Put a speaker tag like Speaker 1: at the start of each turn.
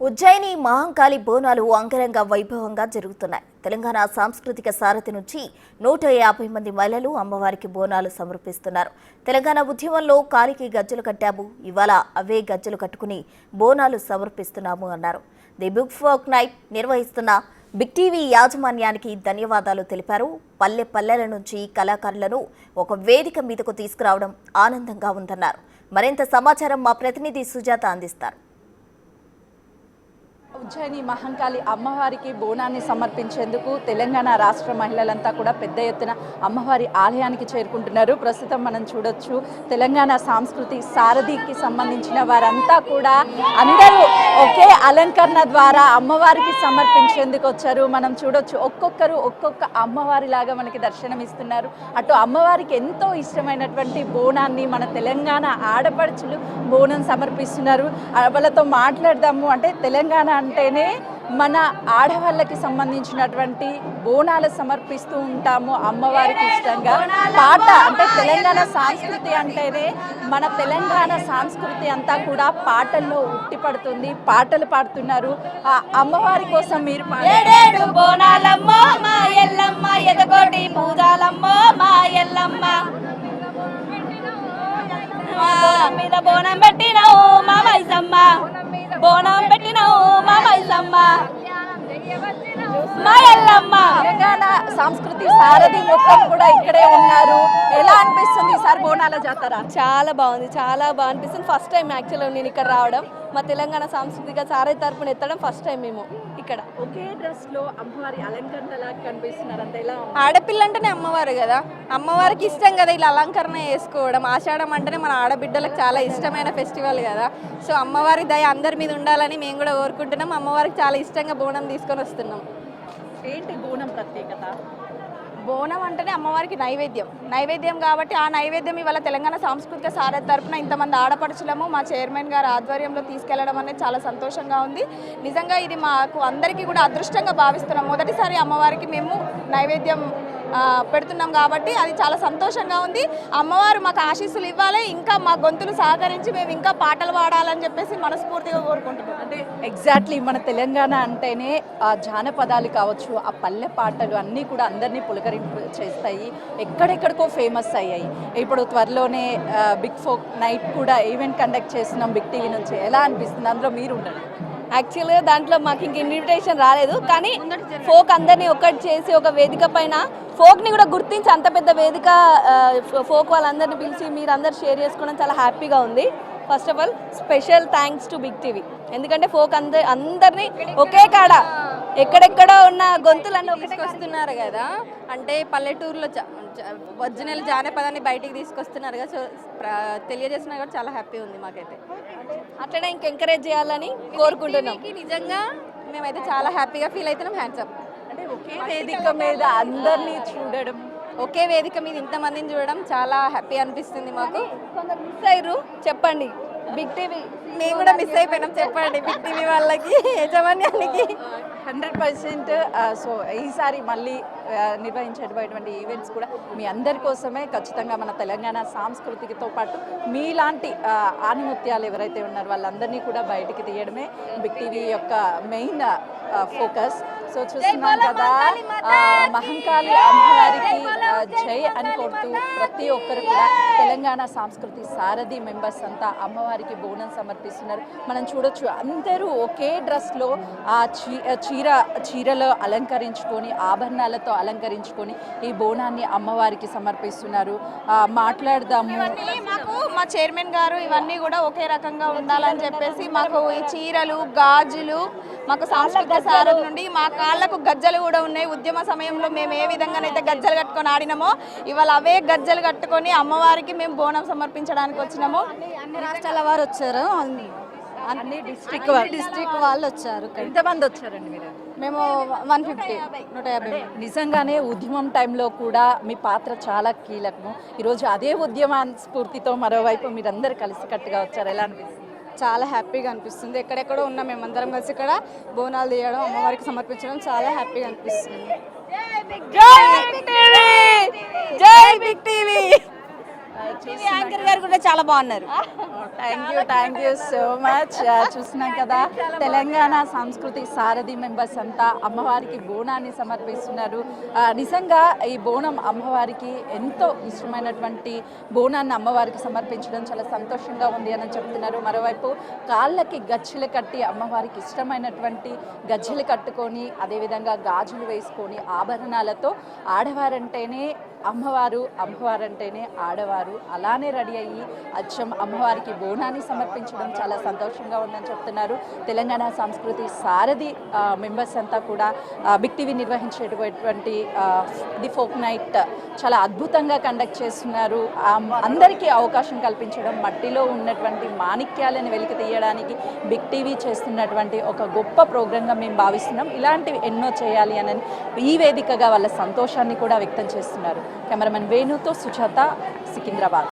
Speaker 1: ఉజ్జయిని మహంకాళి బోనాలు అంగరంగ వైభవంగా జరుగుతున్నాయి. తెలంగాణ సాంస్కృతిక సారథి నుంచి 150 మంది మహిళలు అమ్మవారికి బోనాలు సమర్పిస్తున్నారు. తెలంగాణ ఉద్యమంలో కాలికి గజ్జలు కట్టాము, ఇవాళ అవే గజ్జలు కట్టుకుని బోనాలు సమర్పిస్తున్నాము అన్నారు. ది బిగ్ ఫోక్ నైట్ నిర్వహిస్తున్న బిగ్ టీవీ యాజమాన్యానికి ధన్యవాదాలు తెలిపారు. పల్లె పల్లెల నుంచి కళాకారులను ఒక వేదిక మీదకు తీసుకురావడం ఆనందంగా ఉందన్నారు. మరింత సమాచారం మా ప్రతినిధి సుజాత అందిస్తారు.
Speaker 2: ఉజ్జయిని మహంకాళి అమ్మవారికి బోనాన్ని సమర్పించేందుకు తెలంగాణ రాష్ట్ర మహిళలంతా కూడా పెద్ద ఎత్తున అమ్మవారి ఆలయానికి చేరుకుంటున్నారు. ప్రస్తుతం మనం చూడొచ్చు, తెలంగాణ సంస్కృతి సారథికి సంబంధించిన వారంతా కూడా అందరూ ఒకే అలంకరణ ద్వారా అమ్మవారికి సమర్పించేందుకు వచ్చారు. మనం చూడొచ్చు, ఒక్కొక్కరు ఒక్కొక్క అమ్మవారిలాగా మనకి దర్శనమిస్తున్నారు. అటు అమ్మవారికి ఎంతో ఇష్టమైనటువంటి బోనాన్ని మన తెలంగాణ ఆడపడుచులు బోనం సమర్పిస్తున్నారు. వాళ్ళతో మాట్లాడదాము. అంటే తెలంగాణ అంటేనే మన ఆడవాళ్ళకి సంబంధించినటువంటి బోనాలు సమర్పిస్తూ ఉంటాము అమ్మవారికి ఇష్టంగా. పాట అంటే తెలంగాణ సంస్కృతి అంటేనే మన తెలంగాణ సంస్కృతి అంతా కూడా పాటల్లో ఉట్టిపడుతుంది. పాటలు పాడుతున్నారు అమ్మవారి కోసం. మీరు
Speaker 3: ఏడేడు బోనాలమ్మ మా ఎల్లమ్మ, ఎదగోటి పూజాలమ్మ మా ఎల్లమ్మ, మీద బోనం పెట్టినావు మా మైసమ్మ, బోనం పెట్టినావు మా మైసమ్మ మా ఎల్లమ్మ.
Speaker 2: తెలంగాణ సంస్కృతి సారథి మొత్తం కూడా ఇక్కడే ఉన్నారు. ఎలా అనిపిస్తుంది ఈసారి బోనాల జాతర?
Speaker 3: చాలా బాగుంది, చాలా బాగా అనిపిస్తుంది. ఫస్ట్ టైం యాక్చువల్గా నేను ఇక్కడ రావడం, మా తెలంగాణ సాంస్కృతిక సారథి తరపున ఎత్తడం ఫస్ట్ టైం మేము ఇక్కడ.
Speaker 2: ఒకే డ్రెస్ లో అమ్మవారి అలంకరణలా కనిపిస్తున్నారు. అంత ఎలా?
Speaker 4: ఆడపిల్ల అంటేనే అమ్మవారు కదా, అమ్మవారికి ఇష్టం కదా ఇలా అలంకరణ చేసుకోవడం. ఆషాఢం అంటేనే మన ఆడబిడ్డలకు చాలా ఇష్టమైన ఫెస్టివల్ కదా. సో అమ్మవారి దయ అందరి మీద ఉండాలని మేము కూడా కోరుకుంటున్నాం. అమ్మవారికి చాలా ఇష్టంగా బోనం తీసుకొని వస్తున్నాం.
Speaker 2: ఏంటి బోనం ప్రత్యేకత?
Speaker 4: బోనం అంటేనే అమ్మవారికి నైవేద్యం కాబట్టి ఆ నైవేద్యం ఇవాళ తెలంగాణ సాంస్కృతిక సారథి తరపున ఇంతమంది ఆడపడుచులము మా చైర్మన్ గారి ఆధ్వర్యంలో తీసుకెళ్లడం అనేది చాలా సంతోషంగా ఉంది. నిజంగా ఇది మాకు అందరికీ కూడా అదృష్టంగా భావిస్తున్నాం. మొదటిసారి అమ్మవారికి మేము నైవేద్యం పెడుతున్నాం కాబట్టి అది చాలా సంతోషంగా ఉంది. అమ్మవారు మాకు ఆశీస్సులు ఇవ్వాలి, ఇంకా మా గొంతులు సహకరించి మేము ఇంకా పాటలు పాడాలని చెప్పేసి మనస్ఫూర్తిగా కోరుకుంటున్నాం.
Speaker 2: అంటే ఎగ్జాక్ట్లీ మన తెలంగాణ అంటేనే ఆ జానపదాలు కావచ్చు, ఆ పల్లె పాటలు అన్నీ కూడా అందరినీ పులకరింపు చేస్తాయి. ఎక్కడెక్కడికో ఫేమస్ అయ్యాయి. ఇప్పుడు త్వరలోనే బిగ్ ఫోక్ నైట్ కూడా ఈవెంట్ కండక్ట్ చేస్తున్నాం బిగ్ టీవీ నుంచి. ఎలా అనిపిస్తుంది? అందులో మీరు ఉండండి.
Speaker 3: యాక్చువల్గా దాంట్లో మాకు ఇంక ఇన్విటేషన్ రాలేదు, కానీ ఫోక్ అందరినీ ఒక్కటి చేసి ఒక వేదిక పైన ఫోక్ని కూడా గుర్తించి అంత పెద్ద వేదిక ఫోక్ వాళ్ళందరినీ పిలిచి మీరు అందరు షేర్ చేసుకోవడం చాలా హ్యాపీగా ఉంది. First of all special thanks to Big TV, ఎందుకంటే ఫోక్ అందరినీ ఒకే కాడ ఎక్కడెక్కడో ఉన్న గొంతులన్నీ
Speaker 4: తీసుకొస్తున్నారు కదా. అంటే పల్లెటూరులో ఒరిజినల్ జానపదాన్ని బయటికి తీసుకొస్తున్నారు కదా. సో తెలియజేసినా కూడా చాలా హ్యాపీ ఉంది మాకైతే.
Speaker 3: అట్లనే ఇంక ఎంకరేజ్ చేయాలని కోరుకుంటున్నాం.
Speaker 4: నిజంగా మేమైతే చాలా హ్యాపీగా ఫీల్ అవుతున్నాం. Hands up.
Speaker 2: అంటే ఒకే వేదిక మీద అందరినీ చూడడం,
Speaker 4: ఒకే వేదిక మీద ఇంతమందిని చూడడం చాలా హ్యాపీ అనిపిస్తుంది మాకు.
Speaker 3: కొందరు మిస్ అయ్యారు, చెప్పండి బిగ్ టీవీ.
Speaker 4: మేము కూడా మిస్ అయిపోయినాం, చెప్పండి బిగ్ టీవీ వాళ్ళకి, యాజమాన్యానికి.
Speaker 2: 100%. సో ఈసారి మళ్ళీ నిర్వహించేటువంటి ఈవెంట్స్ కూడా మీ అందరి కోసమే. ఖచ్చితంగా మన తెలంగాణ సాంస్కృతికతో పాటు మీలాంటి ఆణిముత్యాలు ఎవరైతే ఉన్నారో వాళ్ళందరినీ కూడా బయటికి తీయడమే బిగ్ టీవీ యొక్క మెయిన్ ఫోకస్. సో చూస్తున్నాం కదా, మహంకాళి అమ్మవారికి జై అని కొడుతూ ప్రతి ఒక్కరు కూడా తెలంగాణ సంస్కృతి సారథి మెంబర్స్ అంతా అమ్మవారికి బోనం సమర్పిస్తున్నారు. మనం చూడొచ్చు, అందరూ ఒకే డ్రెస్లో ఆ చీరలో అలంకరించుకొని, ఆభరణాలతో అలంకరించుకొని ఈ బోనాన్ని అమ్మవారికి సమర్పిస్తున్నారు. మాట్లాడదాము.
Speaker 4: మాకు మా చైర్మన్ గారు ఇవన్నీ కూడా ఒకే రకంగా ఉండాలని చెప్పేసి మాకు ఈ చీరలు, గాజులు, మాకు సాంస్కృతిక సారథి నుండి మా కాళ్ళకు గజ్జలు కూడా ఉన్నాయి. ఉద్యమ సమయంలో మేము ఏ విధంగానైతే గజ్జలు కట్టుకొని ఆడినామో ఇవాళ అవే గజ్జలు కట్టుకొని అమ్మవారికి మేము బోనం సమర్పించడానికి వచ్చినాము.
Speaker 3: అన్ని రాష్ట్రాల వారు వచ్చారు,
Speaker 2: అన్ని డిస్ట్రిక్ట్
Speaker 3: వాళ్ళు వచ్చారు.
Speaker 2: ఎంతమంది వచ్చారండి మీరు?
Speaker 4: మేము 150.
Speaker 2: నిజంగానే ఉద్యమం టైంలో కూడా మీ పాత్ర చాలా కీలకము. ఈరోజు అదే ఉద్యమ స్ఫూర్తితో మరోవైపు మీరందరూ కలిసికట్టుగా వచ్చారు. ఎలా అనిపిస్తుంది?
Speaker 4: చాలా హ్యాపీగా అనిపిస్తుంది. ఎక్కడెక్కడో ఉన్న మేమందరం కలిసి ఇక్కడ బోనాలు తీయడం, అమ్మవారికి సమర్పించడం చాలా హ్యాపీగా అనిపిస్తుంది.
Speaker 3: జై బిగ్ టీవీ. యాంకర్ గారు కూడా చాలా బాగున్నారు.
Speaker 2: Thank you so much. చూస్తున్నాం కదా, తెలంగాణ సంస్కృతి సారథి మెంబర్స్ అంతా అమ్మవారికి బోనాన్ని సమర్పిస్తున్నారు. నిజంగా ఈ బోనం అమ్మవారికి ఎంతో ఇష్టమైనటువంటి బోనాన్ని అమ్మవారికి సమర్పించడం చాలా సంతోషంగా ఉంది అని చెప్తున్నారు. మరోవైపు కాళ్ళకి గజ్జెలు కట్టి అమ్మవారికి ఇష్టమైనటువంటి గజ్జెలు కట్టుకొని అదేవిధంగా గాజులు వేసుకొని ఆభరణాలతో ఆడవారంటేనే అమ్మవారు, అమ్మవారంటేనే ఆడవారు, అలానే రెడీ అయ్యి అచ్చం అమ్మవారికి బోనాన్ని సమర్పించడం చాలా సంతోషంగా ఉందని చెప్తున్నారు. తెలంగాణ సంస్కృతి సారథి మెంబర్స్ అంతా కూడా బిగ్ టీవీ నిర్వహించేటువంటి ది ఫోక్ నైట్ చాలా అద్భుతంగా కండక్ట్ చేస్తున్నారు. అందరికీ అవకాశం కల్పించడం, మట్టిలో ఉన్నటువంటి మాణిక్యాలను వెలికి తీయడానికి బిగ్ టీవీ చేస్తున్నటువంటి ఒక గొప్ప ప్రోగ్రాంగా మేము భావిస్తున్నాం. ఇలాంటివి ఎన్నో చేయాలి అని ఈ వేదికగా వాళ్ళ సంతోషాన్ని కూడా వ్యక్తం చేస్తున్నారు. కెమెరామెన్ వేణుతో సుజాత, సికింద్రాబాద్.